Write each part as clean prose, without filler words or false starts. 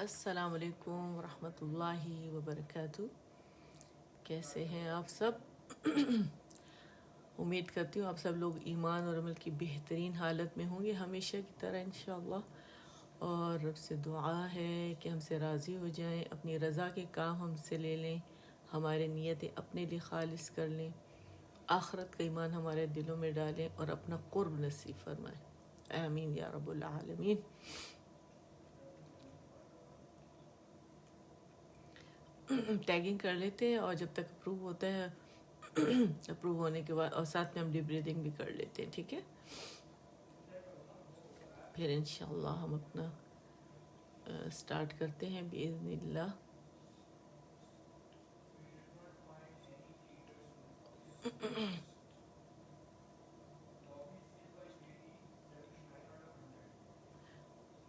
السلام علیکم ورحمۃ اللہ وبرکاتہ. کیسے ہیں آپ سب؟ امید کرتی ہوں آپ سب لوگ ایمان اور عمل کی بہترین حالت میں ہوں گے ہمیشہ کی طرح انشاءاللہ. اور رب سے دعا ہے کہ ہم سے راضی ہو جائیں، اپنی رضا کے کام ہم سے لے لیں، ہمارے نیتیں اپنے لیے خالص کر لیں، آخرت کا ایمان ہمارے دلوں میں ڈالیں اور اپنا قرب نصیب فرمائیں. آمین یا رب العالمین. ٹیگنگ کر لیتے ہیں اور جب تک اپروو ہوتا ہے اپروو ہونے کے بعد، اور ساتھ میں ہم ڈیپ بریدنگ بھی کر لیتے ہیں. ٹھیک ہے، پھر انشاءاللہ ہم اپنا سٹارٹ کرتے ہیں بإذن اللہ.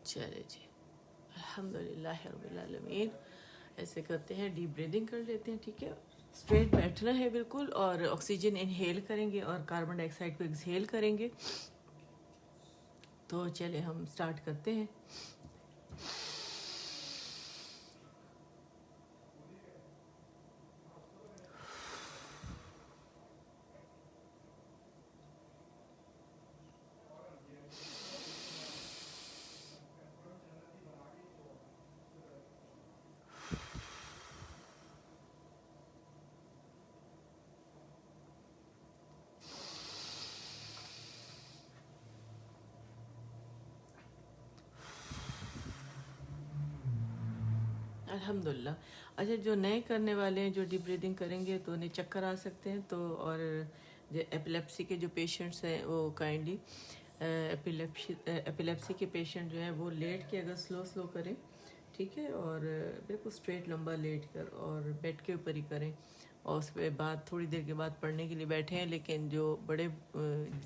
چلے جی، الحمدللہ رب العالمین. ایسے کرتے ہیں، ڈیپ بریدنگ کر لیتے ہیں. ٹھیک ہے، اسٹریٹ بیٹھنا ہے بالکل، اور آکسیجن انہیل کریں گے اور کاربن ڈائی آکسائڈ کو ایکسہیل کریں گے. تو چلے ہم سٹارٹ کرتے ہیں. الحمدللہ. اچھا، جو نئے کرنے والے ہیں، جو ڈیپ بریدنگ کریں گے تو انہیں چکر آ سکتے ہیں. تو اور جو ایپیلیپسی کے جو پیشنٹس ہیں وہ کائنڈلی ایپیلیپسی کے پیشنٹ جو ہیں وہ لیٹ کے اگر سلو کریں. ٹھیک ہے، اور بالکل اسٹریٹ لمبا لیٹ کر اور بیڈ کے اوپر ہی کریں. اور اس کے بعد تھوڑی دیر کے بعد پڑھنے کے لیے بیٹھے ہیں. لیکن جو بڑے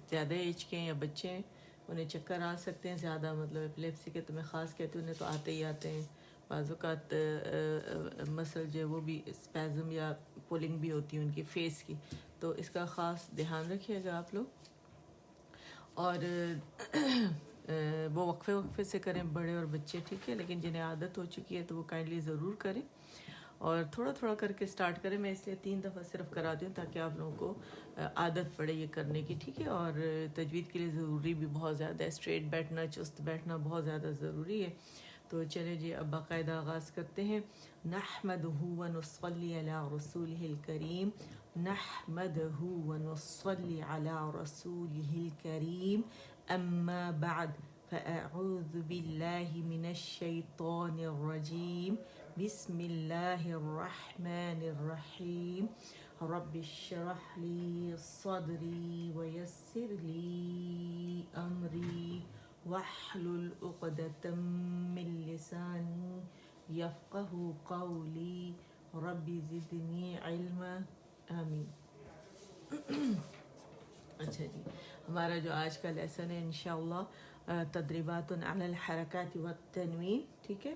زیادہ ایج کے ہیں یا بچے ہیں انہیں چکر آ سکتے ہیں زیادہ، مطلب ایپیلیپسی کے تو میں خاص کہتی ہوں، انہیں تو آتے ہی آتے ہیں. بعض اوقات مسل جو ہے وہ بھی اسپیزم یا پولنگ بھی ہوتی ہے ان کی فیس کی. تو اس کا خاص دھیان رکھیے گا آپ لوگ. اور وہ وقفے سے کریں، بڑے اور بچے. ٹھیک ہے، لیکن جنہیں عادت ہو چکی ہے تو وہ کائنڈلی ضرور کریں، اور تھوڑا تھوڑا کر کے سٹارٹ کریں. میں اس لیے 3 دفعہ صرف کراتی ہوں تاکہ آپ لوگوں کو عادت پڑے یہ کرنے کی. ٹھیک ہے، اور تجوید کے لیے ضروری بھی بہت زیادہ ہے. اسٹریٹ بیٹھنا، چست بیٹھنا بہت زیادہ ضروری ہے. تو چلے جی، اب باقاعدہ آغاز کرتے ہیں. نحمدہ ونصلی علی رسولہ الکریم، نحمدہ ونصلی علی رسولہ الکریم. اما بعد فاعوذ باللہ من الشیطان الرجیم. بسم اللہ الرحمن الرحیم. رب اشرح لی صدری ویسر لی امری واحلل عقدۃ من لسانی یفقہوا قولی. رب زدنی علما. آمین. اچھا جی، ہمارا جو آج کا لیسن ہے انشاءاللہ تدریبات علی الحرکات والتنوین. ٹھیک ہے،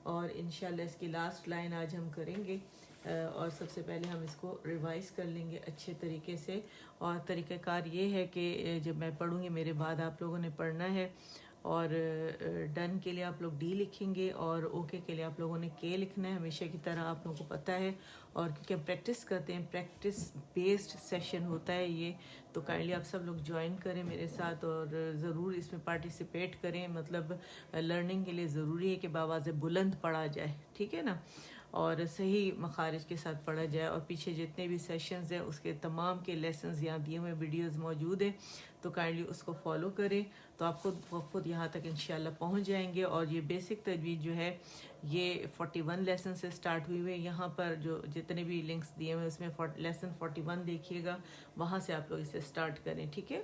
اور انشاءاللہ اس کی لاسٹ لائن آج ہم کریں گے. اور سب سے پہلے ہم اس کو ریوائز کر لیں گے اچھے طریقے سے. اور طریقہ کار یہ ہے کہ جب میں پڑھوں گی میرے بعد آپ لوگوں نے پڑھنا ہے. اور ڈن کے لیے آپ لوگ ڈی لکھیں گے، اور اوکے کے لیے آپ لوگوں نے کے لکھنا ہے، ہمیشہ کی طرح آپ لوگوں کو پتہ ہے. اور کیونکہ ہم پریکٹس کرتے ہیں، پریکٹس بیسڈ سیشن ہوتا ہے یہ، تو کائنڈلی آپ سب لوگ جوائن کریں میرے ساتھ اور ضرور اس میں پارٹیسپیٹ کریں. مطلب لرننگ کے لیے ضروری ہے کہ بآواز بلند پڑھا جائے. ٹھیک ہے نا، اور صحیح مخارج کے ساتھ پڑھا جائے. اور پیچھے جتنے بھی سیشنز ہیں اس کے تمام کے لیسنز یہاں دیے ہوئے ویڈیوز موجود ہیں، تو کائنڈلی اس کو فالو کریں تو آپ خود یہاں تک انشاءاللہ پہنچ جائیں گے. اور یہ بیسک تجوید جو ہے یہ 41 لیسن سے سٹارٹ ہوئی ہوئی ہے. یہاں پر جو جتنے بھی لنکس دیے ہوئے اس میں لیسن 41 دیکھیے گا، وہاں سے آپ لوگ اسے سٹارٹ کریں. ٹھیک ہے،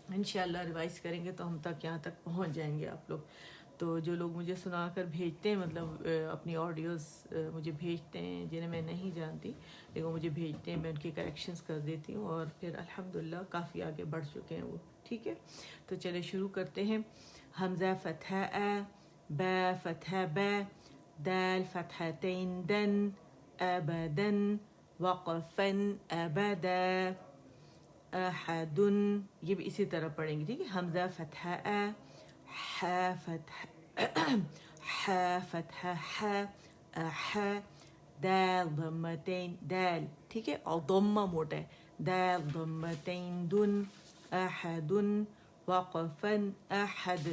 انشاءاللہ ریوائز کریں گے تو ہم تک یہاں تک پہنچ جائیں گے آپ لوگ. تو جو لوگ مجھے سنا کر بھیجتے ہیں، مطلب اپنی آڈیوز مجھے بھیجتے ہیں جنہیں میں نہیں جانتی لیکن وہ مجھے بھیجتے ہیں، میں ان کی کریکشنز کر دیتی ہوں، اور پھر الحمدللہ کافی آگے بڑھ چکے ہیں وہ. ٹھیک ہے، تو چلے شروع کرتے ہیں. حمزہ فتحہ ا، با فتحہ با، دال فتحتین دن، ابدن، وقفن ابدا، احد. یہ بھی اسی طرح پڑھیں گے. ٹھیک ہے، حمزہ فتحہ ا، ح فتح ح فتحہ ح ح دال ضمتین دال ٹھیک ہے اور ضمہ موٹا ہے دال ضمتین دن احد وقفا احد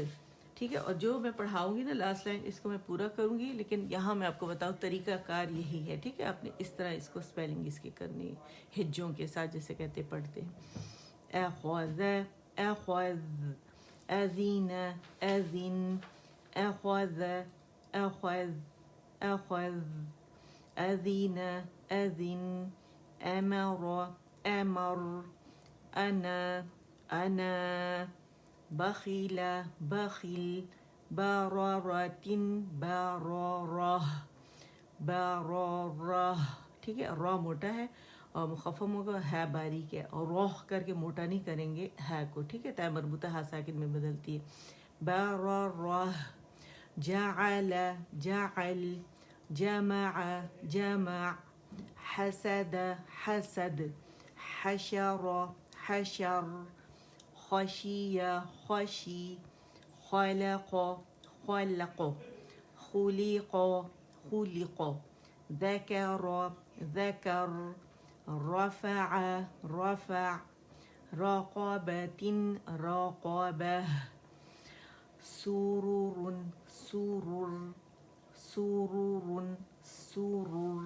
ٹھیک ہے. اور جو میں پڑھاؤں گی نا لاسٹ لائن اس کو میں پورا کروں گی لیکن یہاں میں آپ کو بتاؤں طریقہ کار یہی ہے ٹھیک ہے. آپ نے اس طرح اس کو اسپیلنگ اس کی کرنی ہے ہجوں کے ساتھ جیسے کہتے پڑھتے ہیں. اخذ اخذ اذین اذن اخذ اخذ اخذ اذین اذن امر امر انا انا بخیل بخیل برارت برارہ برارہ ٹھیک ہے. را موٹا ہے اور مخفف ہوگا ہے باریک ہے اور روح کر کے موٹا نہیں کریں گے ہے کو ٹھیک ہے. تا مربوطہ ہا ساکن میں بدلتی ہے. برارہ جعل جعل جمع جمع حسد حسد حشر حشر خشی خشی خلق خلق خلق خلق ذکر ذکر رفع رفع رقبة رقبة سرور سرور سرور سرور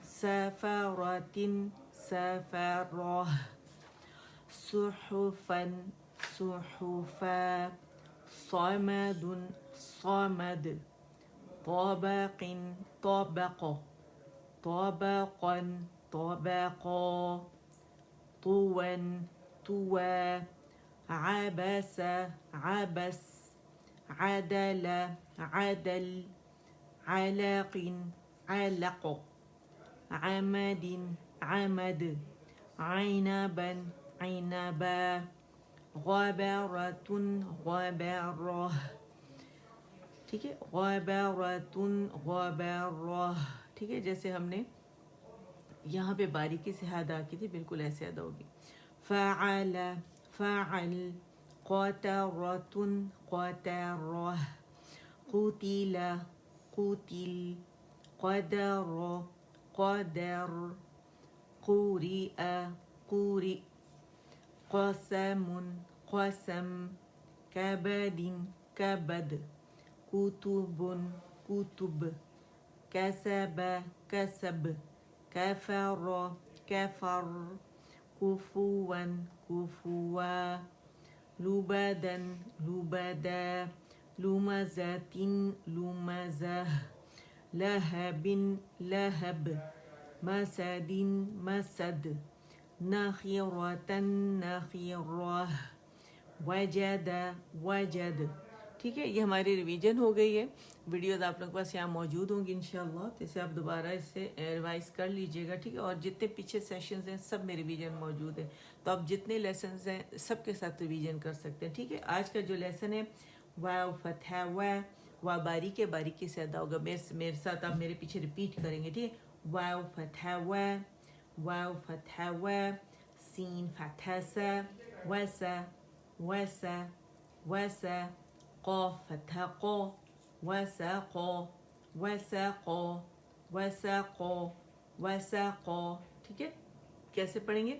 سفرة سفرة صحفا صحفا صمد صمد طبق طبق طبقا طبقا طوا طوى عبس عبس عدل عدل علق علق عمد عمد عنبا عنبا غبرة غبرة ٹھیک ہے. غبرة غبرة ٹھیک ہے. جیسے ہم نے یہاں پہ باریکی سے ادا کی تھی بالکل ایسے ادا ہوگی. فعل فعل قطرة قطرة قتل قتل قدر قدر قرئ قرئ قسم قسم كبد كبد كتب كتب كسب كسب كفر كفر كفوا كفوا لبدا لبدا لمزة لمزة لهب لهب مسد مسد نخيرة نخيرة وجد وجد ٹھیک ہے. یہ ہماری ریویژن ہو گئی ہے. ویڈیوز آپ لوگوں کے پاس یہاں موجود ہوں گی انشاءاللہ تو اسے آپ دوبارہ اس سے ریوائز کر لیجئے گا ٹھیک ہے. اور جتنے پیچھے سیشنز ہیں سب میں ریویژن موجود ہے تو آپ جتنے لیسنز ہیں سب کے ساتھ ریویژن کر سکتے ہیں ٹھیک ہے. آج کا جو لیسن ہے واو فتح واو باریک باریکی سے ادا ہوگا. میرے ساتھ آپ میرے پیچھے ریپیٹ کریں گے ٹھیک ہے. واو فتح واو فتح سین فتح سا وسا وسا وسا قاف فتح قو وساق وساق وساق وساق ٹھیک ہے. کیسے پڑھیں گے؟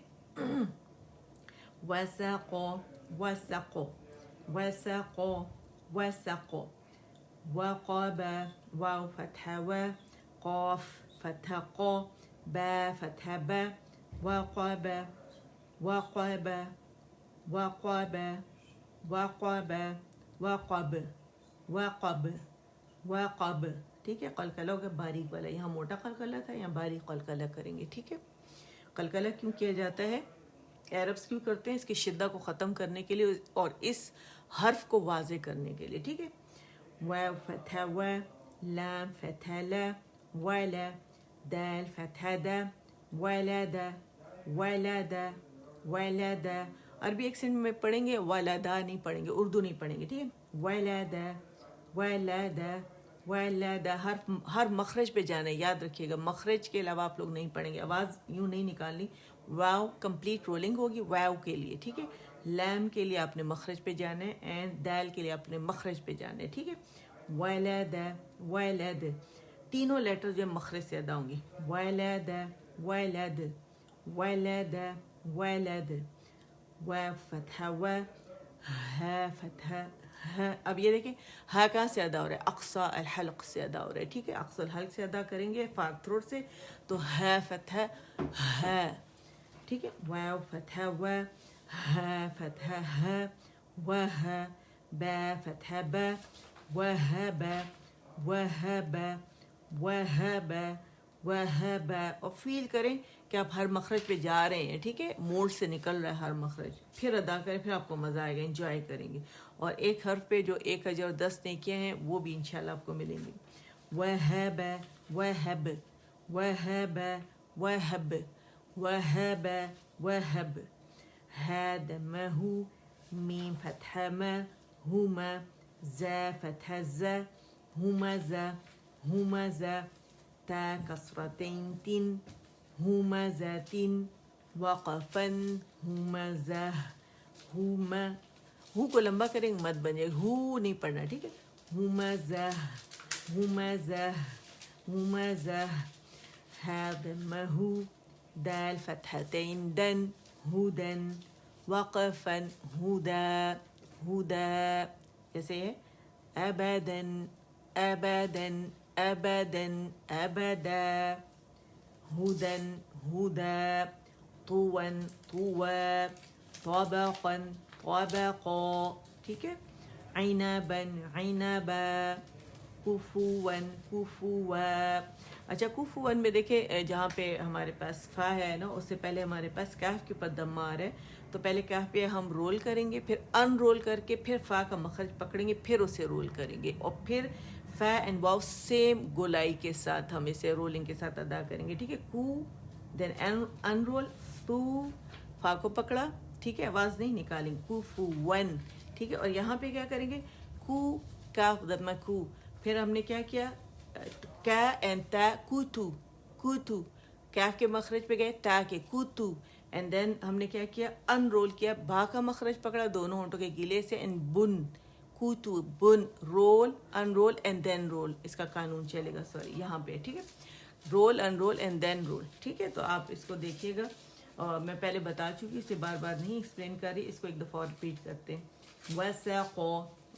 وساق وساق وساق وساق وقب واو فتح و قاف فتح قو با فتح با وقب وقب وقب وقب وقب وقب وقب ٹھیک ہے. قلقلہ ہوگا باریک والا. یہاں موٹا قلقلہ تھا یہاں باریک قلقلہ کریں گے ٹھیک ہے. قلقلہ کیوں کیا جاتا ہے؟ عربس کیوں کرتے ہیں؟ اس کی شدہ کو ختم کرنے کے لیے اور اس حرف کو واضح کرنے کے لیے ٹھیک ہے. واو فتح و لام فتح لا ولا دال فتح دا ولد ولد ولد. عربی ایکسنٹ میں پڑھیں گے ولدا نہیں پڑھیں گے اردو نہیں پڑھیں گے ٹھیک ہے. ولد ولد ولد ہر مخرج پہ جانا ہے یاد رکھیے گا. مخرج کے علاوہ آپ لوگ نہیں پڑھیں گے. آواز یوں نہیں نکالنی. واو کمپلیٹ رولنگ ہوگی واو کے لیے ٹھیک ہے. لام کے لیے آپ نے مخرج پہ جانا ہے اینڈ دال کے لیے آپ نے مخرج پہ جانا ہے ٹھیک ہے. ولد ولد تینوں لیٹر جو مخرج سے ادا ہوں گی ولد ولد ولد ولد و فتحہ و ہا فتحہ ہا. اب یہ دیکھیں ہا کہاں سے ادا ہو رہا ہے اقصی الحلق سے ادا ہو رہا ہے ٹھیک ہے اقصی الحلق سے ادا کریں گے فاگ تھروٹ سے تو ہا فتحہ ہا ٹھیک ہے واو فتحہ و ہا فتحہ ہا وہا با فتحہ با وہبا وہبا وہبا وہبا اور فیل کریں کہ آپ ہر مخرج پہ جا رہے ہیں ٹھیک ہے موڈ سے نکل رہا ہے ہر مخرج پھر ادا کریں پھر آپ کو مزہ آئے گا انجوائے کریں گے اور ایک حرف پہ جو 1 اجر اور 10 نیکیاں ہیں وہ بھی انشاءاللہ آپ کو ملیں گی وہب وہب وہب وہب وہب وہب ہادمہ میم فتحہ ما ہما زا فتحہ زا ہمزہ ہمزہ تا کسرتین تن ہمزتن وقفن ہمزہ ہما ہو کو لمبا کریں گے مت بنے ہو نہیں پڑھنا ٹھیک ہے ہمزہ ہمزہ ہمزہ ہادمہ دال فتحتین دن ہدن وقفن ہدا ہدا جیسے ہے ابدن ابدن ابدن ابدا ہدن ہدا طون طوا طبقا طبقا ٹھیک ہے عنبا عنبا کفوا کفوا اچھا کفون میں دیکھیں جہاں پہ ہمارے پاس فا ہے نا اس سے پہلے ہمارے پاس کاف کے اوپر ضمہ آ رہا ہے تو پہلے کاف پہ ہم رول کریں گے پھر ان رول کر کے پھر فا کا مخرج پکڑیں گے پھر اسے رول کریں گے اور پھر فا اینڈ واو سیم گولائی کے ساتھ ہم اسے رولنگ کے ساتھ ادا کریں گے ٹھیک ہے کو دین ان رول تو فا کو پکڑا ٹھیک ہے آواز نہیں نکالیں کو فو ون ٹھیک ہے اور یہاں پہ کیا کریں گے کو کاف ضمہ کو پھر ہم نے کیا کیا کا اینڈ تا کوتو کوتو کیف کے مخرج پہ گئے تا کے کوتو اینڈ دین ہم نے کیا کیا ان رول کیا با کا مخرج پکڑا دونوں ہونٹوں کے گلے سے اینڈ بن کوتو بن rule in rule and then rule اس کا قانون چلے گا سوری یہاں پہ ٹھیک ہے rule in rule and then rule ٹھیک ہے تو آپ اس کو دیکھیے گا اور میں پہلے بتا چکی اسے بار بار نہیں ایکسپلین کر رہی اس کو ایک دفعہ ریپیٹ کرتے ہیں وساقو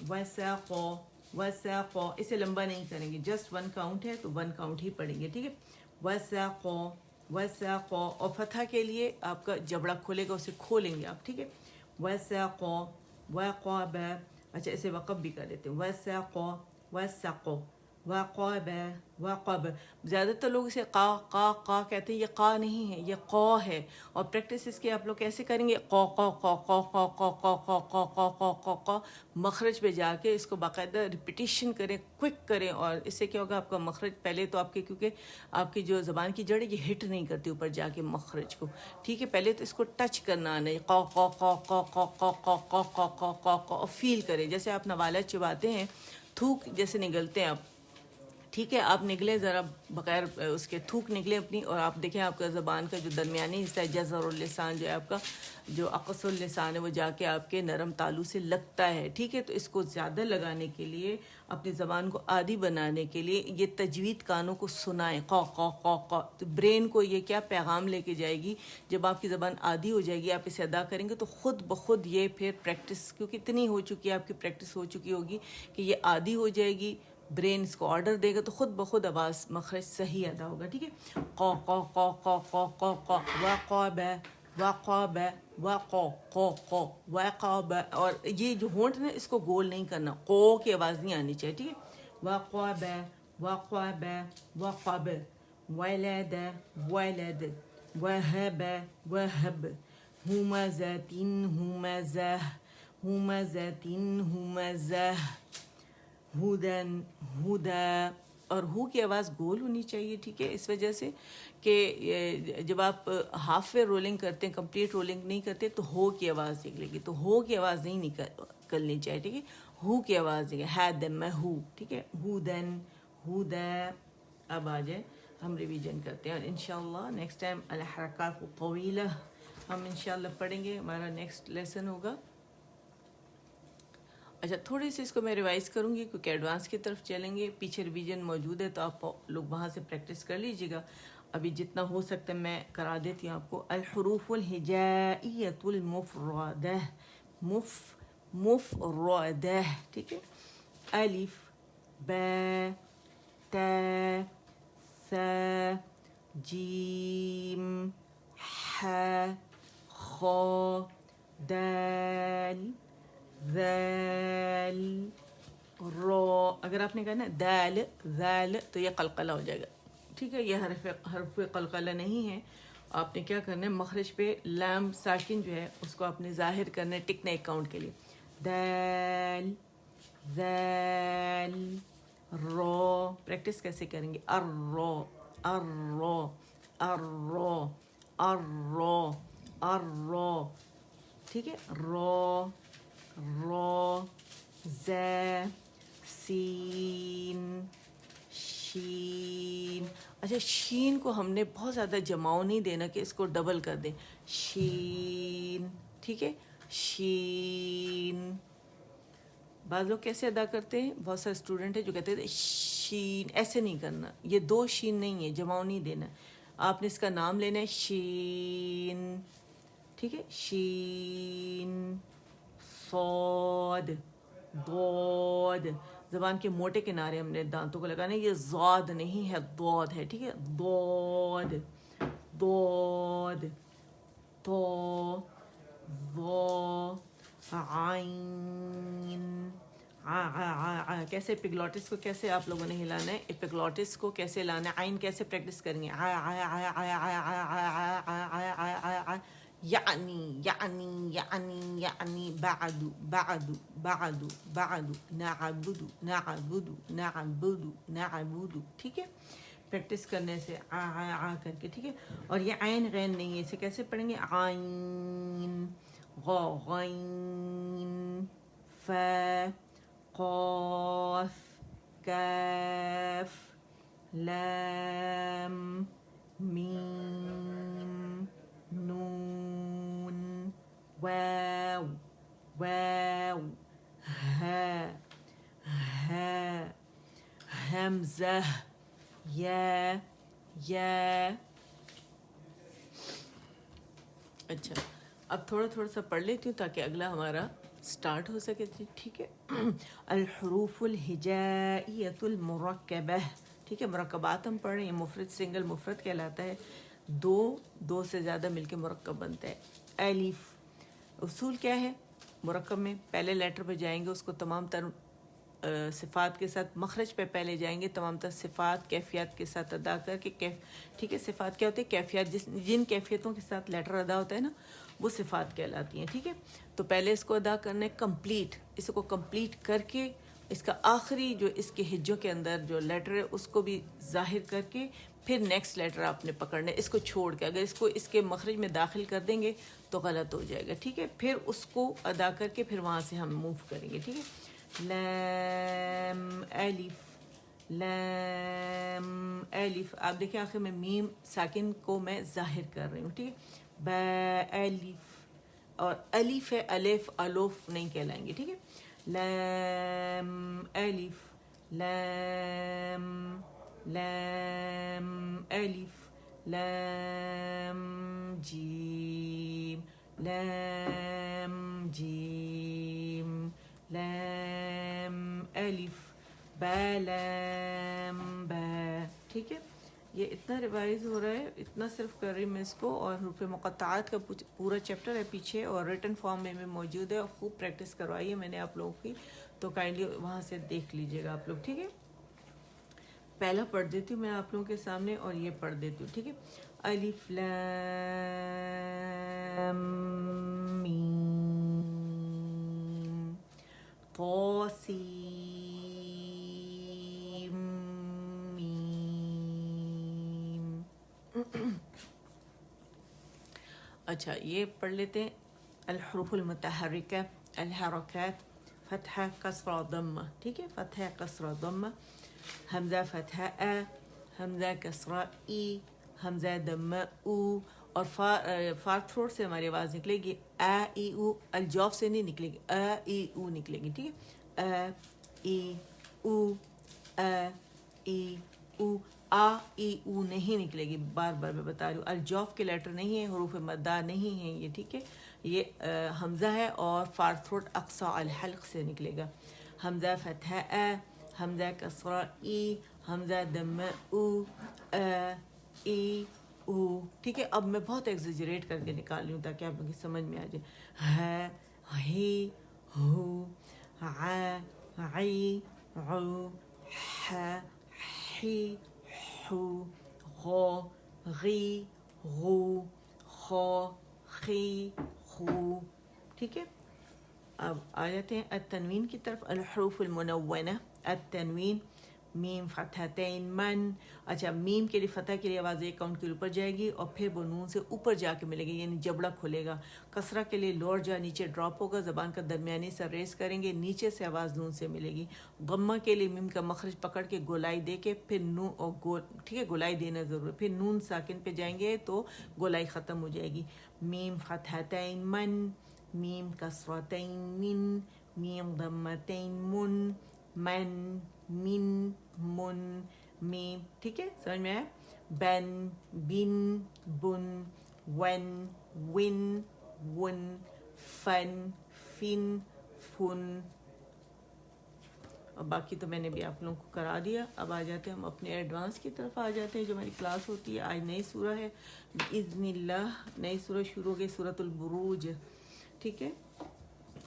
وساقو وساقو اسے لمبا نہیں کریں گے جسٹ 1 کاؤنٹ ہے تو 1 کاؤنٹ ہی پڑیں گے ٹھیک ہے وساقو وساقو اور فتح کے لیے آپ کا جبڑا کھولے گا اسے کھولیں گے آپ ٹھیک ہے وساقو وقاب اچھا اسے وقب بھی کر لیتے ہیں وساقو وساقو وقاب وقب زیادہ تر لوگ اسے قا قا قا کہتے ہیں یہ قا نہیں ہے یہ قا ہے اور پریکٹس اس کے آپ لوگ کیسے کریں گے قا قا قا قا قا قا قا قا قا قا قا قا قا مخرج پہ جا کے اس کو باقاعدہ ریپیٹیشن کریں کوئک کریں اور اس سے کیا ہوگا آپ کا مخرج پہلے تو آپ کے کیونکہ آپ کی جو زبان کی جڑ ہے یہ ہٹ نہیں کرتی اوپر جا کے مخرج کو ٹھیک ہے پہلے تو اس کو ٹچ کرنا آنا ہے قا قا قا قا قا قا قا قا قا قا قا قا اور فیل کریں جیسے آپ نوالہ چباتے ہیں تھوک جیسے نگلتے ہیں آپ ٹھیک ہے آپ نکلے ذرا بغیر اس کے تھوک نکلے اپنی اور آپ دیکھیں آپ کا زبان کا جو درمیانی حصہ ہے جزر اللسان جو ہے آپ کا جو اقص اللسان ہے وہ جا کے آپ کے نرم تالو سے لگتا ہے ٹھیک ہے تو اس کو زیادہ لگانے کے لیے اپنی زبان کو عادی بنانے کے لیے یہ تجوید کانوں کو سنائیں قا قا قا قا تو برین کو یہ کیا پیغام لے کے جائے گی جب آپ کی زبان عادی ہو جائے گی آپ اسے ادا کریں گے تو خود بخود یہ پھر پریکٹس کیونکہ اتنی ہو چکی ہے آپ کی پریکٹس ہو چکی ہوگی کہ یہ عادی ہو جائے گی برین اس کو آرڈر دے گا تو خود بخود آواز مخرج صحیح ادا ہوگا ٹھیک ہے قا قا قا قا قا قا قا وقاب وقاب وقا قا قا وقاب اور یہ جو ہونٹ نا اس کو گول نہیں کرنا قو کی آواز نہیں آنی چاہیے ٹھیک ہے وقاب وقاب وقاب ولد ولد وهب وهب همزة همزة همزة همزة ہدن ہدا اور ہو کی آواز گول ہونی چاہیے ٹھیک ہے اس وجہ سے کہ جب آپ ہاف وے رولنگ کرتے ہیں کمپلیٹ رولنگ نہیں کرتے تو ہو کی آواز نکلے گی تو ہو کی آواز نہیں نکلنی چاہیے ٹھیک ہے ہو کی آواز نکلے ہیدن میں ہو ٹھیک ہے ہدن ہدا اب آ جائے ہم ریویژن کرتے ہیں اور انشاءاللہ نیکسٹ ٹائم الحرکات الطویلہ ہم انشاءاللہ پڑھیں گے ہمارا نیکسٹ لیسن ہوگا اچھا تھوڑی سی اس کو میں ریوائز کروں گی کیونکہ ایڈوانس کی طرف چلیں گے، پیچھے ریویژن موجود ہے تو آپ لوگ وہاں سے پریکٹس کر لیجیے گا. ابھی جتنا ہو سکتا ہے میں کرا دیتی ہوں آپ کو. الحروف الہجائیۃ المفردہ، مفردہ، ٹھیک ہے. الف، با، تا، ثا، جیم، ح، خ، دال، ذال، رو. اگر آپ نے کہا نا دال ذال تو یہ قلقلہ ہو جائے گا، ٹھیک ہے. یہ حرف قلقلہ نہیں ہے. آپ نے کیا کرنا ہے، مخرج پہ لام ساکن جو ہے اس کو آپ نے ظاہر کرنا ہے ٹکنے اکاؤنٹ کے لیے. دال، ذال، رو. پریکٹس کیسے کریں گے؟ الرو، الرو، الرو، الرو، الرو، ٹھیک ہے. رو، رو، ز، سین، شین. اچھا شین کو ہم نے بہت زیادہ جماؤ نہیں دینا کہ اس کو ڈبل کر دیں. شین، ٹھیک ہے. شین. بعض لوگ کیسے ادا کرتے ہیں، بہت سارے اسٹوڈنٹ ہیں جو کہتے ہیں شین، ایسے نہیں کرنا. یہ دو شین نہیں ہے، جماؤ نہیں دینا. آپ نے اس کا نام لینا ہے شین، ٹھیک ہے. شین، صاد، ضاد. زبان کے موٹے کنارے ہم نے دانتوں کو لگانا ہے. یہ ضاد نہیں ہے، ضاد ہے، ٹھیک ہے. ضاد، ضاد، تو، ضا، عین. کیسے ایپیگلوٹس کو کیسے آپ لوگوں نے ہلانا ہے، ایپیگلوٹس کو کیسے لانا ہے. عین کیسے پریکٹس کریں گے؟ یعنی، یعنی، یعنی، یعنی، بعد، بعد، بعد، بعد، نعبد، نعبد، نعبد، نعبد، ٹھیک ہے. پریکٹس کرنے سے کر کے، ٹھیک ہے. اور یہ عین غین نہیں ہے، اسے کیسے پڑھیں گے؟ عین، غا، غین، فا، قاف، کاف، لام، میم، نون، واو، واو، ہا، ہا، حمزہ، یا، یا. اچھا اب تھوڑا تھوڑا سا پڑھ لیتی ہوں تاکہ اگلا ہمارا سٹارٹ ہو سکے. ٹھیک ہے. الحروف الہجائیۃ المرکبہ، ٹھیک ہے. مرکبات ہم پڑھ رہے ہیں. مفرد سنگل مفرد کہلاتا ہے. دو سے زیادہ مل کے مرکب بنتا ہے. الف، اصول کیا ہے مرکب میں؟ پہلے لیٹر پہ جائیں گے، اس کو تمام تر صفات کے ساتھ مخرج پہ پہلے جائیں گے، تمام تر صفات کیفیات کے ساتھ ادا کر کے ٹھیک ہے. صفات کیا ہوتے ہیں؟ کیفیات. جن کیفیتوں کے ساتھ لیٹر ادا ہوتا ہے نا وہ صفات کہلاتی ہیں. ٹھیک ہے. تو پہلے اس کو ادا کرنا ہے کمپلیٹ. اس کو کمپلیٹ کر کے اس کا آخری جو اس کے ہجوں کے اندر جو لیٹر ہے اس کو بھی ظاہر کر کے پھر نیکسٹ لیٹر آپ نے پکڑنا ہے. اس کو چھوڑ کے اگر اس کو اس کے مخرج میں داخل کر دیں گے تو غلط ہو جائے گا. ٹھیک ہے. پھر اس کو ادا کر کے پھر وہاں سے ہم موو کریں گے. ٹھیک ہے. لام، الف، لام، الف. آپ دیکھیں آخر میں میم ساکن کو میں ظاہر کر رہی ہوں. ٹھیک ہے. با، الف، اور الف ہے، الف الف نہیں کہلائیں گے. ٹھیک ہے. لام، الف، لام، لام، الف، لام، جیم، لام، جیم، لام، الف، با، لام، با. ٹھیک ہے. یہ اتنا ریوائز ہو رہا ہے، اتنا صرف کر رہی میں اس کو. اور حروف مقطعات کا پورا چیپٹر ہے پیچھے اور ریٹن فارم میں موجود ہے اور خوب پریکٹس کروائی ہے میں نے آپ لوگوں کی. تو کائنڈلی وہاں سے دیکھ لیجئے گا آپ لوگ. ٹھیک ہے. پہلا پڑھ دیتی ہوں میں آپ لوگوں کے سامنے اور یہ پڑھ دیتی ہوں. ٹھیک ہے. الف لام میم طاسیم میم. اچھا یہ پڑھ لیتے ہیں. الحروف المتحرکہ، الحرکات، فتحہ، کسرہ، ضمہ. ٹھیک ہے. فتحہ، کسرہ، ضمہ. حمزہ فتحہ ا، حمزہ کسرہ ای، حمزہ ضمہ او، اور فار تھروٹ سے ہماری آواز نکلے گی اے ای او، الجوف سے نہیں نکلے گی، اے ای او نکلے گی، ٹھیک ہے، اے ای او، اے ای او، آ ای او نہیں نکلے گی، بار بار میں بتا رہی ہوں، الجوف کے لیٹر نہیں ہیں، حروف مدہ نہیں ہیں یہ، ٹھیک ہے، یہ حمزہ ہے اور فار تھروٹ اقصی الحلق سے نکلے گا، حمزہ فتحہ اے، حمزہ کسرہ ای، حمزہ دم او، اے ای او، ٹھیک ہے۔ اب میں بہت ایگزیجریٹ کر کے نکال رہی ہوں تاکہ آپ لوگوں کی سمجھ میں آ جائے، ہے، ہی، ہو، ع، عی، عو، ح، حی، حو، غو، غی، غو، خو، خی، خو، ٹھیک ہے۔ اب آ جاتے ہیں التنوین کی طرف، الحروف المنونہ، التنوین، میم فتحتین من، اچھا میم کے لیے فتح کے لیے آواز ایک کاؤنٹ کے اوپر جائے گی اور پھر وہ نون سے اوپر جا کے ملے گی، یعنی جبڑا کھلے گا۔ کسرہ کے لیے لوور جا نیچے ڈراپ ہوگا، زبان کا درمیانی سر ریز کریں گے، نیچے سے آواز نون سے ملے گی۔ ضمہ کے لیے میم کا مخرج پکڑ کے گولائی دے کے پھر نون اور ٹھیک ہے، گولائی دینا ضرور ہے، پھر نون ساکن پہ جائیں گے تو گولائی ختم ہو جائے گی۔ میم فتحتین من، میم کسرتین من، میم ضمتین من، من، من، من، میم، ٹھیک ہے، سمجھ میں آیا؟ بن، بن، بن، ون، ون، ون، فن، فن، فن، اور باقی تو میں نے بھی آپ لوگوں کو کرا دیا۔ اب آ جاتے ہیں ہم اپنے ایڈوانس کی طرف آ جاتے ہیں جو ہماری کلاس ہوتی ہے۔ آج نئی سورہ ہے بإذن اللہ، نئی سورہ شروع ہو گئی، سورۃ البروج، ٹھیک ہے،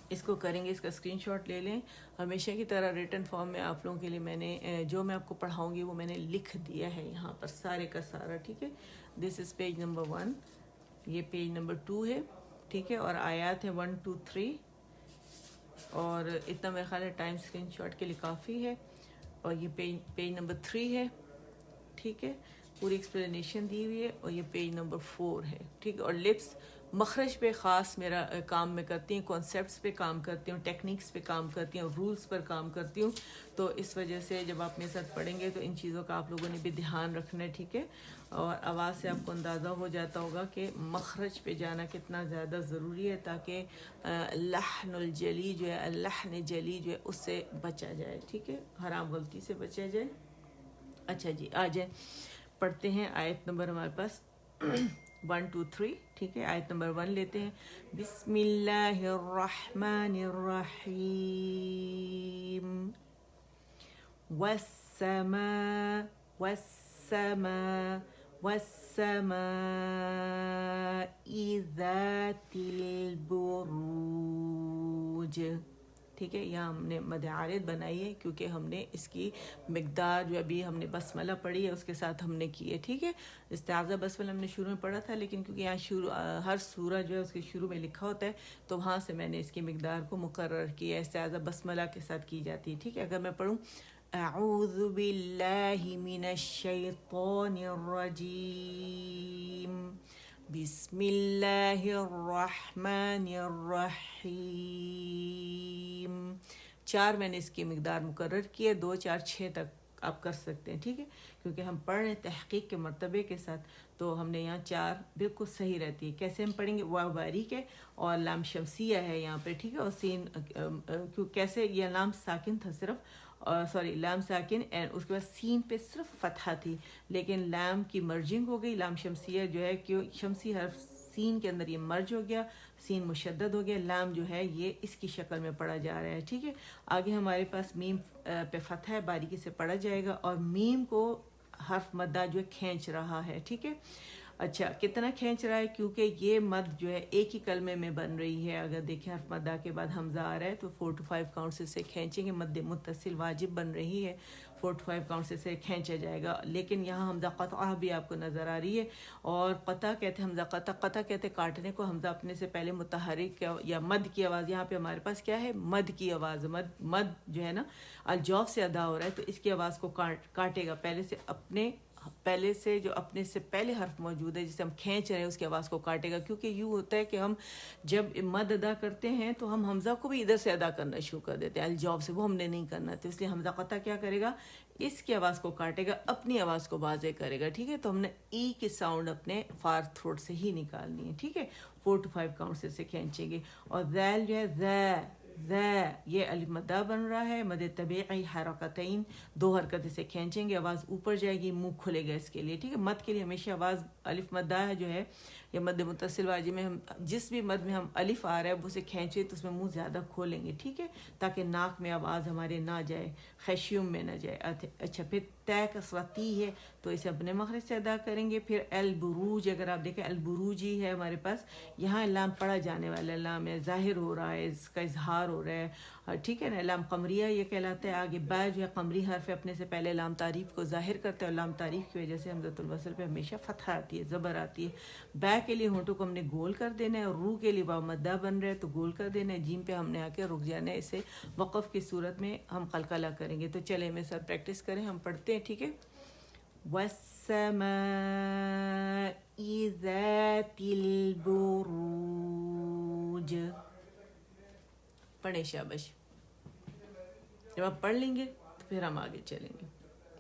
اس کو کریں گے، اس کا اسکرین شاٹ لے لیں۔ ہمیشہ کی طرح ریٹن فارم میں آپ لوگوں کے لیے میں نے جو میں آپ کو پڑھاؤں گی وہ میں نے لکھ دیا ہے یہاں پر سارے کا سارا، ٹھیک ہے۔ دس از پیج نمبر 1، یہ پیج نمبر 2 ہے، ٹھیک ہے، اور آیات ہیں 1 2 3، اور اتنا میرا خیال ہے ٹائم اسکرین شاٹ کے لیے کافی ہے، اور یہ پیج نمبر 3 ہے، ٹھیک ہے، پوری ایکسپلینیشن دی ہوئی ہے، اور یہ پیج نمبر 4 ہے، ٹھیک ہے۔ اور لپس مخرج پہ خاص میرا کام میں کرتی ہوں، کانسیپٹس پہ کام کرتی ہوں، ٹیکنیکس پہ کام کرتی ہوں، رولز پر کام کرتی ہوں، تو اس وجہ سے جب آپ میرے ساتھ پڑھیں گے تو ان چیزوں کا آپ لوگوں نے بھی دھیان رکھنا ہے، ٹھیک ہے۔ اور آواز سے آپ کو اندازہ ہو جاتا ہوگا کہ مخرج پہ جانا کتنا زیادہ ضروری ہے تاکہ لحن الجلی جو ہے، لحن جلی جو ہے اس سے بچا جائے، ٹھیک ہے، حرام غلطی سے بچا جائے۔ اچھا جی، آ جائیں پڑھتے ہیں آیت نمبر ہمارے پاس 1 2 3، ٹھیک ہے، آیت نمبر 1 لیتے ہیں۔ بسم اللہ الرحمن الرحیم، والسماء، والسماء، والسماء ذات البروج، ٹھیک ہے، یہاں ہم نے مد عارض بنائی ہے کیونکہ ہم نے اس کی مقدار جو ابھی ہم نے بسملہ پڑھی ہے اس کے ساتھ ہم نے کی ہے، ٹھیک ہے۔ استعاذہ بسملہ ہم نے شروع میں پڑھا تھا، لیکن کیونکہ یہاں ہر سورہ جو ہے اس کے شروع میں لکھا ہوتا ہے تو وہاں سے میں نے اس کی مقدار کو مقرر کیا ہے، استعاذہ بسملہ کے ساتھ کی جاتی ہے، ٹھیک ہے۔ اگر میں پڑھوں اعوذ باللہ من الشیطان الرجیم، بسم اللہ الرحمن الرحیم، 4 میں نے اس کی مقدار مقرر کی ہے، 2 4 6 تک آپ کر سکتے ہیں، ٹھیک ہے، کیونکہ ہم پڑھ رہے ہیں تحقیق کے مرتبے کے ساتھ، تو ہم نے یہاں 4 بالکل صحیح رہتی ہے۔ کیسے ہم پڑھیں گے؟ واو باریک ہے اور لام شمسیہ ہے یہاں پہ، ٹھیک ہے، اور سین کیسے یہ لام ساکن تھا صرف، سوری لام ساکن، اس کے بعد سین پہ صرف فتحہ تھی، لیکن لام کی مرجنگ ہو گئی، لام شمسیہ جو ہے کہ شمسی حرف سین کے اندر یہ مرج ہو گیا، سین مشدد ہو گیا، لام جو ہے یہ اس کی شکل میں پڑھا جا رہا ہے، ٹھیک ہے۔ آگے ہمارے پاس میم پہ فتحہ ہے، باریکی سے پڑھا جائے گا، اور میم کو حرف مدہ جو ہے کھینچ رہا ہے، ٹھیک ہے۔ اچھا، کتنا کھینچ رہا ہے؟ کیونکہ یہ مد جو ہے ایک ہی کلمے میں بن رہی ہے، اگر دیکھیں حرف مدہ کے بعد حمزہ آ رہا ہے تو 4 to 5 کاؤنٹ سے کھینچیں گے، مد متصل واجب بن رہی ہے، 4 to 5 کاؤنٹ سے کھینچا جائے گا، لیکن یہاں حمزہ قطعہ بھی آپ کو نظر آ رہی ہے، اور قطع کہتے ہیں، حمزہ قطع کہتے ہیں کاٹنے کو، حمزہ اپنے سے پہلے متحرک یا مد کی آواز، یہاں پہ ہمارے پاس کیا ہے؟ مد کی آواز، مد جو ہے نا الجوف سے ادا ہو رہا ہے تو اس کی آواز کو کاٹے گا، پہلے سے جو اپنے سے پہلے حرف موجود ہے جسے ہم کھینچ رہے ہیں اس کی آواز کو کاٹے گا، کیونکہ یوں ہوتا ہے کہ ہم جب مد ادا کرتے ہیں تو ہم حمزہ کو بھی ادھر سے ادا کرنا شروع کر دیتے ہیں الجوف سے، وہ ہم نے نہیں کرنا، تو اس لیے حمزہ قطع کیا کرے گا؟ اس کی آواز کو کاٹے گا, اپنی آواز کو واضح کرے گا, ٹھیک ہے. تو ہم نے ای کی ساؤنڈ اپنے فار تھروٹ سے ہی نکالنی ہے, ٹھیک ہے. 4 to 5 کاؤنٹ سے اسے کھینچیں گے. اور ذیل جو ہے ذا یہ الف مدہ بن رہا ہے, مد طبیعی حرکتین, 2 حرکت سے کھینچیں گے, آواز اوپر جائے گی, منہ کھلے گا اس کے لیے, ٹھیک ہے. مد کے لیے ہمیشہ آواز الف مدہ جو ہے یا مد متصل واجی میں ہم جس بھی مد میں ہم الف آ رہا ہے اسے کھینچے تو اس میں منہ زیادہ کھولیں گے, ٹھیک ہے, تاکہ ناک میں آواز ہمارے نہ جائے, خیشیوم میں نہ جائے. اچھا, پھر تے کسرتی ہے تو اسے اپنے مخرج سے ادا کریں گے. پھر البروج, اگر آپ دیکھیں البروج ہی ہے ہمارے پاس, یہاں لام پڑھا جانے والا لام ہے, ظاہر ہو رہا ہے, اس کا اظہار ہو رہا ہے, ٹھیک ہے نا. لام قمریہ یہ کہلاتا ہے. آگے با جو ہے قمری حرف ہے, اپنے سے پہلے لام تعریف کو ظاہر کرتے ہیں, اور لام تعریف کی وجہ سے حمزۃ الوصل پہ ہمیشہ فتح آتی ہے, زبر آتی ہے. با کے لیے ہونٹوں کو ہم نے گول کر دینا ہے, اور رو کے لیے واو مدہ بن رہا ہے تو گول کر دینا ہے. جیم پہ ہم نے آ کے رک جانا ہے, اسے وقف کی صورت میں ہم قلقلہ کریں گے. تو چلیں میرے ساتھ پریکٹس کریں, ہم پڑھتے ہیں, ٹھیک ہے. والسماء ذات البروج. پڑھیں شابش. جب آپ پڑھ لیں گے تو پھر ہم آگے چلیں گے.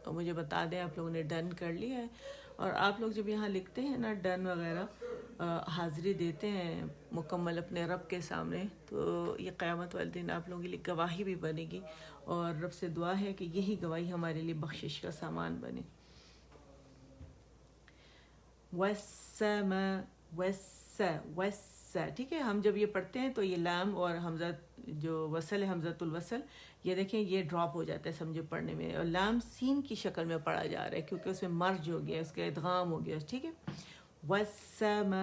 اور مجھے بتا دیں آپ لوگوں نے ڈن کر لیا ہے. اور آپ لوگ جب یہاں لکھتے ہیں نا ڈن وغیرہ, حاضری دیتے ہیں مکمل اپنے رب کے سامنے, تو یہ قیامت والے دن آپ لوگوں کے لیے گواہی بھی بنے گی, اور رب سے دعا ہے کہ یہی گواہی ہمارے لیے بخشش کا سامان بنے. والسماء ٹھیک ہے. ہم جب یہ پڑھتے ہیں تو یہ لام اور حمزہ جو وصل ہے, حمزۃ الوصل, یہ دیکھیں یہ ڈراپ ہو جاتا ہے سمجھو پڑھنے میں, اور لام سین کی شکل میں پڑھا جا رہا ہے کیونکہ اس میں مرج ہو گیا, اس کا ادغام ہو گیا, ٹھیک ہے. والسماء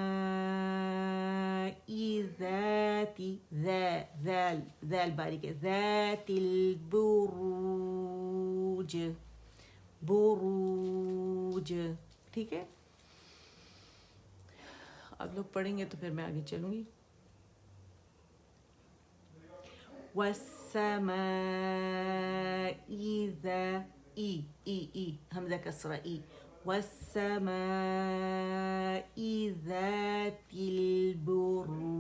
ذات ذال باریک ہے, ذات البروج, بروج, ٹھیک ہے. آپ لوگ پڑھیں گے تو پھر میں آگے چلوں گی. والسماء ذا ای حمزہ کسرہ ای, والسماء ذات البروج.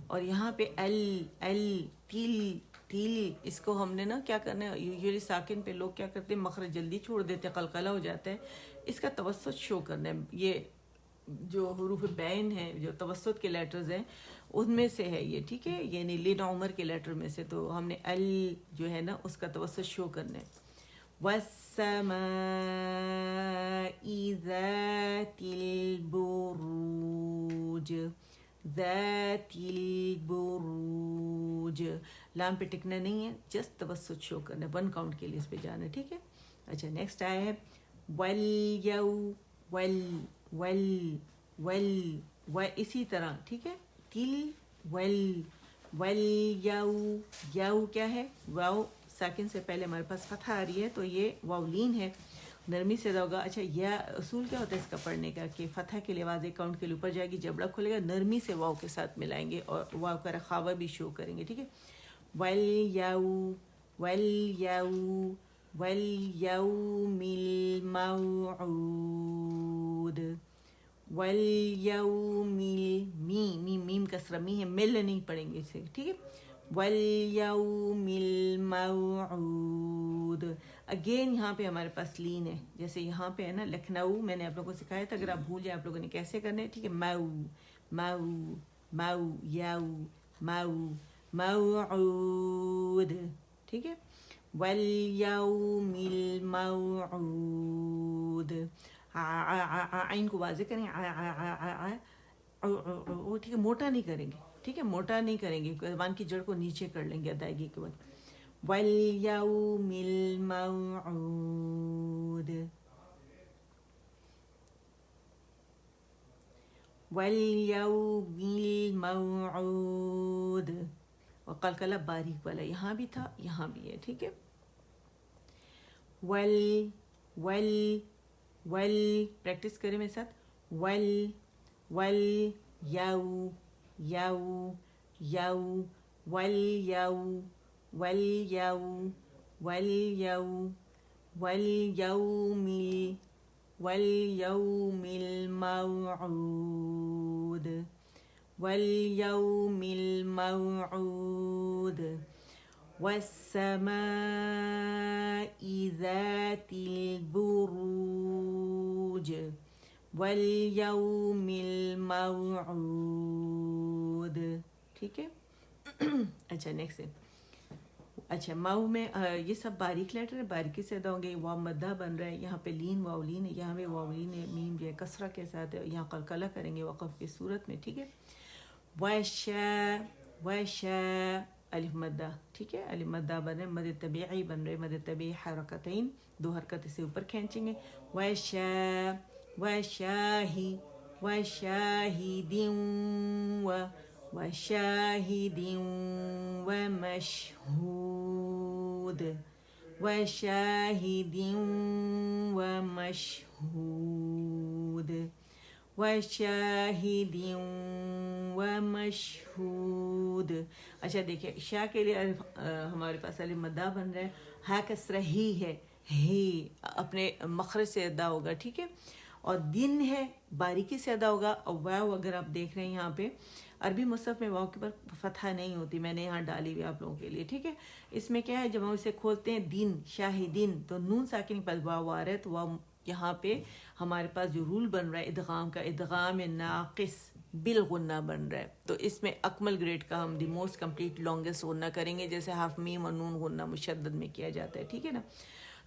اور یہاں پہ تل اس کو ہم نے نا کیا کرنا ہے, یوزلی ساکن پہ لوگ کیا کرتے ہیں مخرج جلدی چھوڑ دیتے ہیں, قلقلہ ہو جاتا ہے. اس کا توسط شو کرنا ہے. یہ جو حروف بین ہیں, جو توسط کے لیٹرز ہیں, ان میں سے ہے یہ, ٹھیک ہے, یعنی لین عمر کے لیٹر میں سے. تو ہم نے جو ہے نا اس کا توسط شو کرنا ہے. والسماء ذات البروج, ذات البروج, لام پہ ٹکنا نہیں ہے, جسٹ توسط شو کرنا ہے, 1 کاؤنٹ کے لیے اس پہ جانا ہے, ٹھیک ہے. اچھا, نیکسٹ آیا ہے اسی طرح, ٹھیک ہے. تل یو کیا ہے, واو ساکن سے پہلے ہمارے پاس فتح آ رہی ہے تو یہ واو لین ہے, نرمی سے ہوگا. اچھا, یہ اصول کیا ہوتا ہے اس کا پڑھنے کا کہ فتح کے لیے آواز 1 کاؤنٹ کے لیے اوپر جائے گی, جبڑا کھلے گا, نرمی سے واو کے ساتھ ملائیں گے اور واو کا رخاوہ بھی شو کریں گے, ٹھیک ہے. والیوم الموعود, والیوم میم کسرہ می ہے, مل نہیں پڑھیں گے اسے, ٹھیک ہے. والیوم الموعود. اگین یہاں پہ ہمارے پاس لین ہے, جیسے یہاں پہ ہے نا لکھنؤ, میں نے آپ لوگوں کو سکھایا تھا, اگر آپ بھول جائیں آپ لوگوں نے کیسے کرنا ہے, ٹھیک ہے. موعود, ٹھیک ہے. والیوم الموعود, عین کو واضح کریں, ٹھیک ہے, موٹا نہیں کریں گے, ٹھیک ہے, موٹا نہیں کریں گے, زبان کی جڑ کو نیچے کر لیں گے ادائیگی کے بعد. والیوم الموعود, والیوم الموعود. اور قلقلہ باریک والا یہاں بھی تھا, یہاں بھی ہے, ٹھیک ہے. پریکٹس کریں میرے ساتھ. والیوم الموعود. والسماء ذات البروج والیوم الموعود. ٹھیک ہے. اچھا نیکسٹ ہے. اچھا ماؤ میں یہ سب باریک لیٹر ہے, باریکی سے ادا ہوں گے. واو مدہ بن رہا ہے, یہاں پہ لین واولین ہے, یہاں پہ واولین ہے, میم جو ہے کسرہ کے ساتھ ہے, یہاں قلقلہ کریں گے وقف کی صورت میں. ٹھیک ہے. وشا وشا الف مدہ. ٹھیک ہے, الف مدہ بن رہے, مد طبیعی بن رہے, مد طبیعی حرکتین, دو حرکت سے اوپر کھینچیں گے. وشا وشاہی وشاہد وشاہد ومشہود وشاہد ومشہود وشاہد ومشہود. اچھا دیکھیں شاہ کے لیے ہمارے پاس الف مدہ بن رہا ہے, ہا کسرہ ہی ہے, ہی اپنے مخرج سے ادا ہوگا. ٹھیک ہے. اور دن ہے باریکی سے ادا ہوگا. اور واو اگر آپ دیکھ رہے ہیں یہاں پہ عربی مصحف میں واو کے پر فتحہ نہیں ہوتی, میں نے یہاں ڈالی ہوئی آپ لوگوں کے لیے. ٹھیک ہے. اس میں کیا ہے, جب ہم اسے کھولتے ہیں دن شاہدین تو نون ساکن کے پاس واو آ رہا ہے, تو واو یہاں پہ ہمارے پاس جو رول بن رہا ہے ادغام کا, ادغام ناقص بالغنہ بن رہا ہے. تو اس میں اکمل گریڈ کا ہم دی موسٹ کمپلیٹ لانگسٹ غنہ کریں گے, جیسے حرف میم اور نون غنہ مشدد میں کیا جاتا ہے. ٹھیک ہے نا.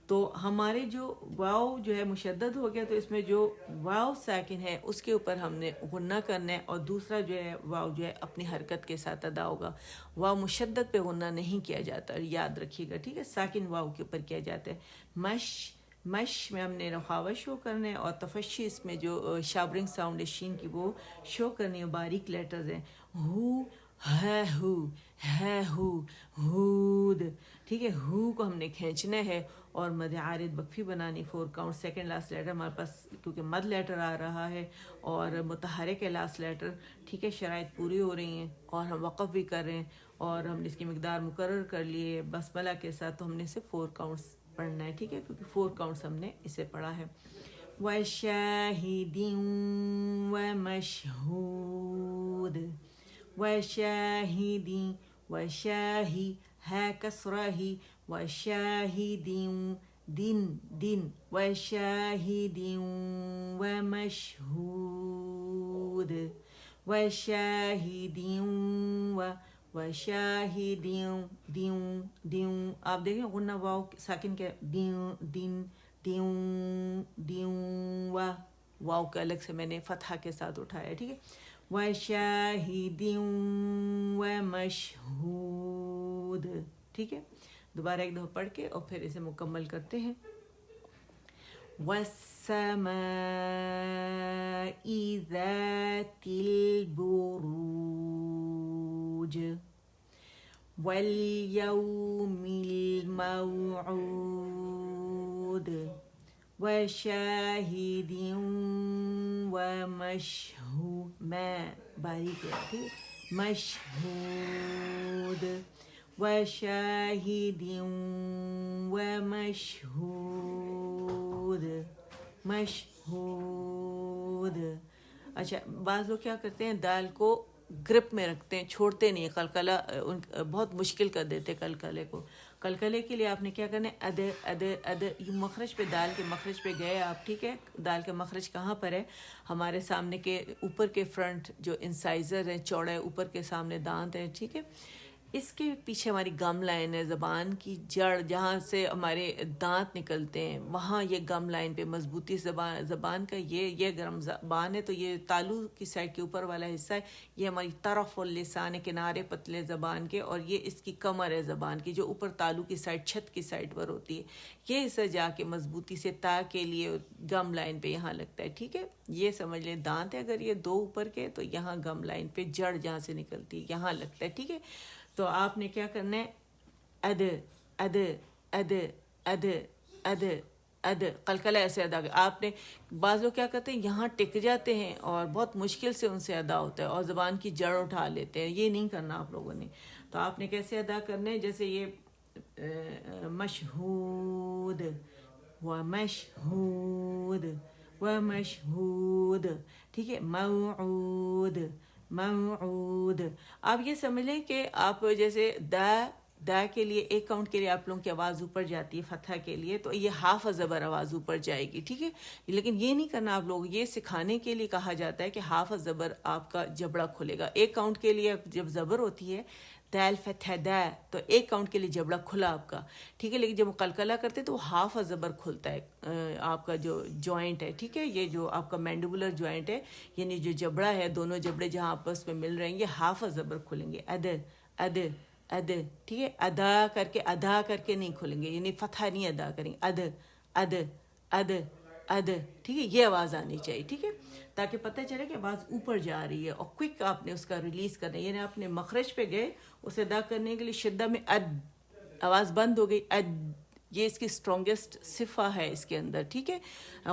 تو ہمارے جو واو جو ہے مشدد ہو گیا, تو اس میں جو واو ساکن ہے اس کے اوپر ہم نے غنہ کرنا ہے, اور دوسرا جو ہے واو جو ہے اپنی حرکت کے ساتھ ادا ہوگا. واو مشدد پہ غنہ نہیں کیا جاتا, یاد رکھیے گا. ٹھیک ہے. ساکن واو کے اوپر کیا جاتا ہے. مش مش میں ہم نے رخاوت شو کرنا ہے, اور تفشی اس میں جو شابرنگ ساؤنڈ ہے شین کی وہ شو کرنی ہے. باریک لیٹرز ہیں. ہو ہے ہو ہے ہو ہود. ٹھیک ہے. ہو کو ہم نے کھینچنا ہے اور مد عارض وقفی بنانی, 4 کاؤنٹ. سیکنڈ لاسٹ لیٹر ہمارے پاس کیونکہ مد لیٹر آ رہا ہے اور متحرک ہے لاسٹ لیٹر. ٹھیک ہے. شرائط پوری ہو رہی ہیں اور ہم وقف بھی کر رہے ہیں, اور ہم نے اس کی مقدار مقرر کر لی ہے بسملہ کے ساتھ. تو ہم نے اسے 4 کاؤنٹس پڑھنا ہے. ٹھیک ہے. کیونکہ 4 کاؤنٹس ہم نے اسے پڑھا ہے. وَشَاهِدٍ وَمَشْهُودٍ وَشَاهِدٍ وَشَاهِ ہے کسرہ ہی, وَشَاهِدٍ دن دن وَشَاهِدٍ وَمَشْهُودٍ وَشَاهِدٍ وَشَاهِدٍ دن دن. آپ دیکھیں غنہ واو ساکن کے دن دن دن دن واو کا الگ سے میں نے فتحہ کے ساتھ اٹھایا. ٹھیک ہے. وَشَاهِدٍ وَمَشْهُودٍ. ٹھیک ہے. دوبارہ ایک دفعہ پڑھ کے اور پھر اسے مکمل کرتے ہیں. وَالسَّمَاءِ ذَاتِ الْبُرُوجِ وَالْيَوْمِ الْمَوْعُودِ وَشَاهِدٍ وَمَشْهُودٍ. میں باریک ہے. مشہود وَشَاهِدٍ وَمَشْهُودٍ مشہود. اچھا بعض لوگ کیا کرتے ہیں, دال کو گرپ میں رکھتے ہیں, چھوڑتے نہیں, قلقلہ بہت مشکل کر دیتے قلقلے کو. قلقلے کے لیے آپ نے کیا کرنا ہے, اد اد اد مخرج پہ, دال کے مخرج پہ گئے آپ. ٹھیک ہے. دال کا مخرج کہاں پر ہے, ہمارے سامنے کے اوپر کے فرنٹ جو انسائزر ہے چوڑا ہے, اوپر کے سامنے دانت ہے. ٹھیک ہے. اس کے پیچھے ہماری گم لائن ہے, زبان کی جڑ جہاں سے ہمارے دانت نکلتے ہیں, وہاں یہ گم لائن پہ مضبوطی زبان کا یہ گرم زبان ہے. تو یہ تالو کی سائڈ کے اوپر والا حصہ ہے, یہ ہماری طرف اللسان ہے, کنارے پتلے زبان کے, اور یہ اس کی کمر ہے زبان کی جو اوپر تالو کی سائڈ چھت کی سائڈ پر ہوتی ہے. یہ حصہ جا کے مضبوطی سے تا کے لیے گم لائن پہ یہاں لگتا ہے. ٹھیک ہے. یہ سمجھ لیں دانت ہے, اگر یہ 2 اوپر کے تو یہاں گم لائن پہ جڑ جہاں سے نکلتی ہے یہاں لگتا ہے. ٹھیک ہے. تو آپ نے کیا کرنا ہے, اد اد اد اد اد اد قلقلہ ایسے ادا کر. آپ نے بعض لوگ کیا کرتے ہیں یہاں ٹک جاتے ہیں اور بہت مشکل سے ان سے ادا ہوتا ہے اور زبان کی جڑ اٹھا لیتے ہیں. یہ نہیں کرنا آپ لوگوں نے. تو آپ نے کیسے ادا کرنا ہے, جیسے یہ مشہود ومشہود ومشہود. ٹھیک ہے. موعود موعود. آپ یہ سمجھ لیں کہ آپ جیسے دا دا کے لیے ایک کاؤنٹ کے لیے آپ لوگوں کی آواز اوپر جاتی ہے فتح کے لیے، تو یہ ہاف زبر آواز اوپر جائے گی، ٹھیک ہے. لیکن یہ نہیں کرنا آپ لوگ، یہ سکھانے کے لیے کہا جاتا ہے کہ ہاف زبر آپ کا جبڑا کھلے گا. ایک کاؤنٹ کے لیے جب زبر ہوتی ہے دال فتح دا، تو ایک کاؤنٹ کے لیے جبڑا کھلا آپ کا، ٹھیک ہے. لیکن جب قلقلہ کرتے تو وہ ہاف زبر کھلتا ہے آپ کا جو جوائنٹ ہے، ٹھیک ہے. یہ جو آپ کا مینڈیبولر جوائنٹ ہے، یعنی جو جبڑا ہے، دونوں جبڑے جہاں آپس میں مل رہے ہیں، یہ ہاف زبر کھلیں گے. ادر ادر ادر، ٹھیک ہے. ادا کر کے نہیں کھلیں گے، یعنی فتح نہیں ادا کریں گے. ادر ادر ادر ادر، ٹھیک ہے. یہ آواز آنی چاہیے، ٹھیک ہے، تاکہ پتہ چلے کہ آواز اوپر جا رہی ہے. اور کوئک آپ نے اس کا ریلیز کرنا ہے، یعنی آپ نے مخرج پہ گئے اسے ادا کرنے کے لیے شدہ میں آواز بند ہو گئی. یہ اس کی اسٹرانگسٹ صفہ ہے اس کے اندر، ٹھیک ہے.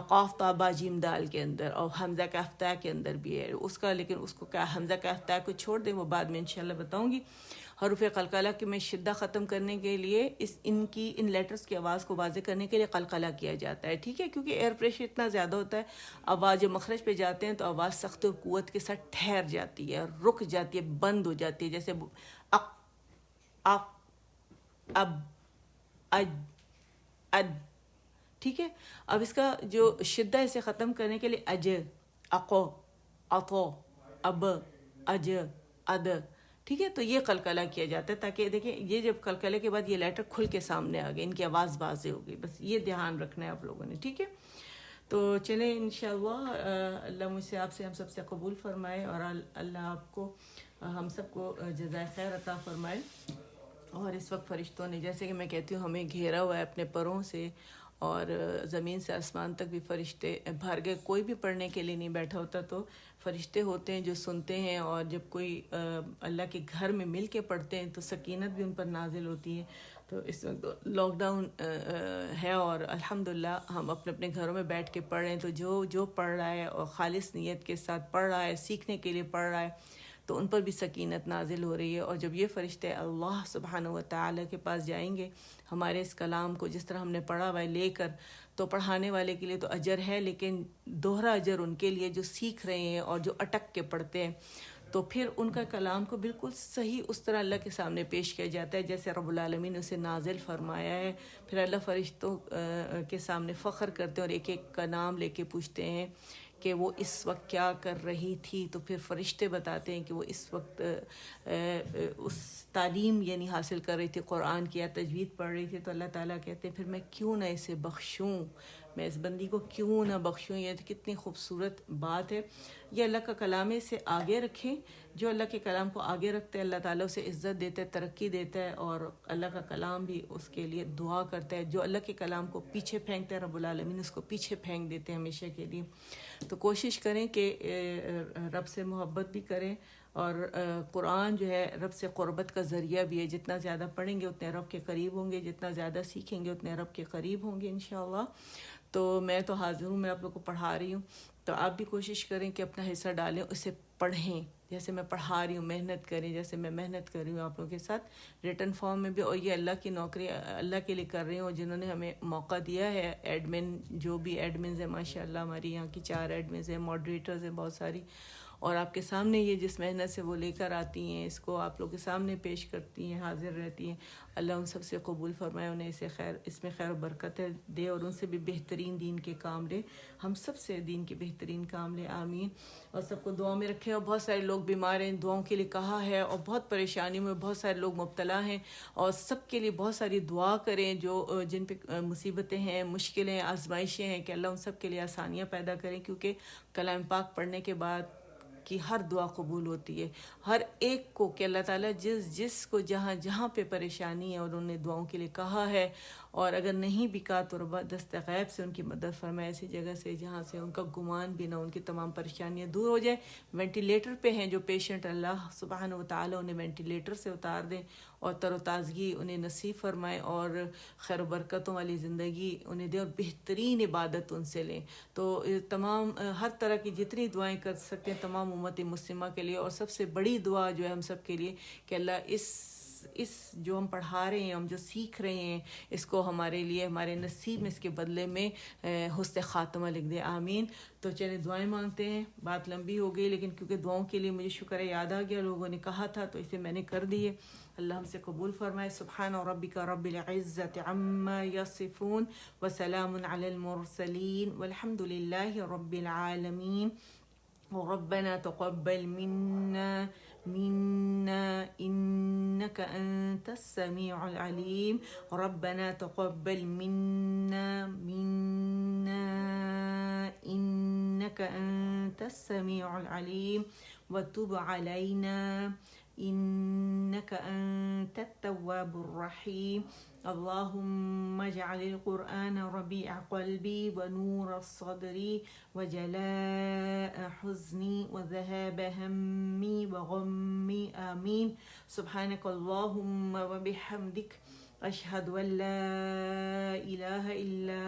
قاف تا با جیم دال کے اندر، اور حمزہ کاف تا کے اندر بھی ہے اس کا. لیکن اس کو کیا حمزہ کاف تا کو چھوڑ دیں، وہ بعد میں انشاءاللہ بتاؤں گی. حروف قلقلہ کے میں شدہ ختم کرنے کے لیے ان لیٹرز کی آواز کو واضح کرنے کے لیے قلقلہ کیا جاتا ہے، ٹھیک ہے. کیونکہ ایئر پریشر اتنا زیادہ ہوتا ہے، آواز جب مخرج پہ جاتے ہیں تو آواز سخت و قوت کے ساتھ ٹھہر جاتی ہے، رک جاتی ہے، بند ہو جاتی ہے. جیسے اق اق اب اج اد، ٹھیک ہے. اب اس کا جو شدہ اسے ختم کرنے کے لیے اج اقو اقو اب اج اد، ٹھیک ہے. تو یہ قلقلہ کیا جاتا ہے تاکہ دیکھیں یہ جب قلقلے کے بعد یہ لیٹر کھل کے سامنے آ گئے، ان کی آواز واضح ہو گئی. بس یہ دھیان رکھنا ہے آپ لوگوں نے، ٹھیک ہے. تو چلیں انشاءاللہ اللہ مجھ سے آپ سے ہم سب سے قبول فرمائے، اور اللہ آپ کو ہم سب کو جزائے خیر عطا فرمائے. اور اس وقت فرشتوں نے، جیسے کہ میں کہتی ہوں، ہمیں گھیرا ہوا ہے اپنے پروں سے، اور زمین سے آسمان تک بھی فرشتے بھر گئے. کوئی بھی پڑھنے کے لیے نہیں بیٹھا ہوتا، تو فرشتے ہوتے ہیں جو سنتے ہیں. اور جب کوئی اللہ کے گھر میں مل کے پڑھتے ہیں تو سکینت بھی ان پر نازل ہوتی ہے. تو اس وقت لاک ڈاؤن ہے، اور الحمدللہ ہم اپنے اپنے گھروں میں بیٹھ کے پڑھ رہے ہیں. تو جو پڑھ رہا ہے اور خالص نیت کے ساتھ پڑھ رہا ہے، سیکھنے کے لیے پڑھ رہا ہے، تو ان پر بھی سکینت نازل ہو رہی ہے. اور جب یہ فرشتے اللہ سبحانہ و تعالیٰ کے پاس جائیں گے ہمارے اس کلام کو جس طرح ہم نے پڑھا ہوا ہے لے کر، تو پڑھانے والے کے لیے تو اجر ہے، لیکن دوہرا اجر ان کے لیے جو سیکھ رہے ہیں اور جو اٹک کے پڑھتے ہیں. تو پھر ان کا کلام کو بالکل صحیح اس طرح اللہ کے سامنے پیش کیا جاتا ہے جیسے رب العالمین نے اسے نازل فرمایا ہے. پھر اللہ فرشتوں کے سامنے فخر کرتے ہیں اور ایک ایک کا نام لے کے پوچھتے ہیں کہ وہ اس وقت کیا کر رہی تھی. تو پھر فرشتے بتاتے ہیں کہ وہ اس وقت اس تعلیم یعنی حاصل کر رہی تھی، قرآن کی یا تجوید پڑھ رہی تھی. تو اللہ تعالیٰ کہتے ہیں پھر میں کیوں نہ اسے بخشوں، میں اس بندی کو کیوں نہ بخشوں. یہ کتنی خوبصورت بات ہے. یہ اللہ کا کلام ہے، اسے آگے رکھیں. جو اللہ کے کلام کو آگے رکھتے ہیں اللہ تعالیٰ اسے عزت دیتا ہے، ترقی دیتا ہے، اور اللہ کا کلام بھی اس کے لیے دعا کرتا ہے. جو اللہ کے کلام کو پیچھے پھینکتا ہے رب العالمین اس کو پیچھے پھینک دیتے ہیں ہمیشہ کے لیے. تو کوشش کریں کہ رب سے محبت بھی کریں، اور قرآن جو ہے رب سے قربت کا ذریعہ بھی ہے. جتنا زیادہ پڑھیں گے اتنے رب کے قریب ہوں گے، جتنا زیادہ سیکھیں گے اتنے رب کے قریب ہوں گے انشاءاللہ. تو میں تو حاضر ہوں، میں آپ لوگ کو پڑھا رہی ہوں، تو آپ بھی کوشش کریں کہ اپنا حصہ ڈالیں، اسے پڑھیں جیسے میں پڑھا رہی ہوں. محنت کریں جیسے میں محنت کر رہی ہوں آپ لوگوں کے ساتھ ریٹن فارم میں بھی. اور یہ اللہ کی نوکری اللہ کے لیے کر رہی ہوں، جنہوں نے ہمیں موقع دیا ہے. ایڈمن جو بھی ایڈمنز ہیں ماشاء اللہ، ہماری یہاں کی 4 ایڈمنز ہیں، ماڈریٹرز ہیں بہت ساری، اور آپ کے سامنے یہ جس محنت سے وہ لے کر آتی ہیں اس کو آپ لوگ کے سامنے پیش کرتی ہیں، حاضر رہتی ہیں. اللہ ان سب سے قبول فرمائے، انہیں اس میں خیر و برکت دے، اور ان سے بھی بہترین دین کے کام لے. ہم سب سے دین کے بہترین کام لے، آمین. اور سب کو دعا میں رکھیں. اور بہت سارے لوگ بیمار ہیں، دعاؤں کے لیے کہا ہے، اور بہت پریشانی میں بہت سارے لوگ مبتلا ہیں، اور سب کے لیے بہت ساری دعا کریں جو جن پہ مصیبتیں ہیں، مشکلیں، آزمائشیں ہیں، کہ اللہ ان سب کے لیے آسانیاں پیدا کریں. کیونکہ کلام پاک پڑھنے کے بعد کی ہر دعا قبول ہوتی ہے. ہر ایک کو کہ اللہ تعالیٰ جس کو جہاں پہ پریشانی ہے اور انہوں نے دعاؤں کے لیے کہا ہے، اور اگر نہیں بھی کہا تو رب دست غیب سے ان کی مدد فرمائے، ایسی جگہ سے جہاں سے ان کا گمان بھی نہ، ان کی تمام پریشانیاں دور ہو جائیں. وینٹیلیٹر پہ ہیں جو پیشنٹ، اللہ سبحانہ و تعالیٰ انہیں وینٹیلیٹر سے اتار دیں، اور تر و تازگی انہیں نصیب فرمائے، اور خیر و برکتوں والی زندگی انہیں دے، اور بہترین عبادت ان سے لیں. تو تمام ہر طرح کی جتنی دعائیں کر سکتے ہیں تمام امت مسلمہ کے لیے. اور سب سے بڑی دعا جو ہے ہم سب کے لیے کہ اللہ اس اس جو ہم پڑھا رہے ہیں، ہم جو سیکھ رہے ہیں، اس کو ہمارے لیے ہمارے نصیب میں اس کے بدلے میں حسن خاتمہ لکھ دے، آمین۔ تو چلے دعائیں مانگتے ہیں، بات لمبی ہو گئی لیکن کیونکہ دعاؤں کے لیے مجھے شکر ہے یاد آ گیا، لوگوں نے کہا تھا تو اسے میں نے کر دیے۔ اللہ ہم سے قبول فرمائے۔ سبحان ربک رب العزت عما یصفون وسلام علی المرسلین والحمد للہ رب العالمین۔ ربنا تقبل منا إنك أنت السميع العليم، ربنا تقبل منا إنك أنت السميع العليم وتب علينا إنك أنت التواب الرحيم، اللهم اجعل القرآن ربيع قلبي ونور صدري وجلاء حزني وذهاب همي وغمي، آمين۔ سبحانك اللهم وبحمدك أشهد أن لا إله إلا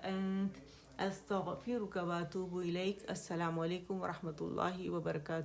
أنت أستغفرك وأتوب إليك۔ السلام علیکم ورحمۃ اللہ وبرکاتہ۔